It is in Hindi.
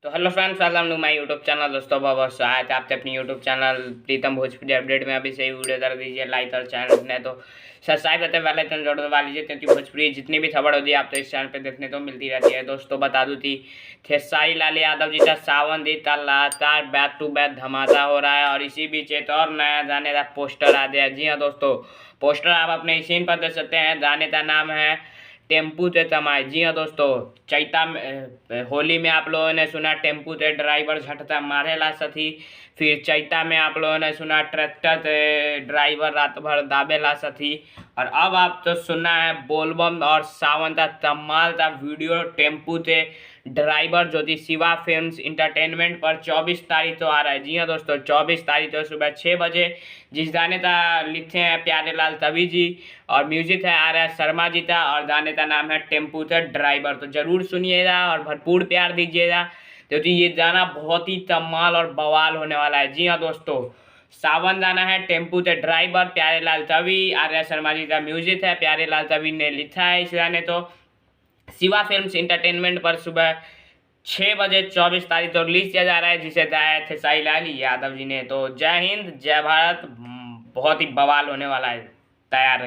तो hello friends, welcome to my YouTube channel. दोस्तों बहुत बहुत स्वागत है आपके अपनी YouTube channel Pritam Bhojpuri update में। अभी से ही वीडियो कर दीजिए लाइक, और चैनल ने तो सब्सक्राइब करते हैं, पहले तो जोड़ दबा लीजिए, क्योंकि भोजपुरी जितनी भी खबर होती है आप तो इस चैनल पे देखने को मिलती रहती है। दोस्तों बता दूँ थी खेसारी लाल यादव जी का सावन दी लगातार बैक टू बैक धमाका हो रहा है, और इसी बीच एक और नया गाने का पोस्टर आ गया। जी हाँ दोस्तों, पोस्टर आप अपने स्क्रीन पर देख सकते हैं। गाने का नाम है टेम्पू ते तमाई। जी हाँ दोस्तों, चैता में होली में आप लोगों ने सुना टेम्पू ते ड्राइवर झटता मारे ला सथी, फिर चैता में आप लोगों ने सुना ट्रैक्टर ते ड्राइवर रात भर दाबे ला सथी, और अब आप तो सुनना है बोलबम और सावन का तमाल का वीडियो टेम्पू ते ड्राइवर, जो कि शिवा फिल्म्स इंटरटेनमेंट पर 24 तारीख तो आ रहा है। जी हाँ दोस्तों, 24 तारीख तो सुबह 6 बजे। जिस गाने का लिखे हैं प्यारे लाल तभी जी, और म्यूजिक है आर एस शर्मा जी का, और गाने का नाम है टेम्पू ते ड्राइवर। तो जरूर सुनिएगा और भरपूर प्यार दीजिएगा, क्योंकि ये गाना बहुत ही कमाल और बवाल होने वाला है। जी हाँ दोस्तों, सावन गाना है टेम्पू ते ड्राइवर, प्यारे लाल तभी, आर एस शर्मा जी का म्यूजिक है, प्यारे लाल तभी ने लिखा है इस गाने। तो शिवा फिल्म्स इंटरटेनमेंट पर सुबह 6 बजे 24 तारीख को रिलीज किया जा रहा है, जिसे गाया थे खेसारी लाल यादव जी ने। तो जय हिंद, जय भारत, बहुत ही बवाल होने वाला है, तैयार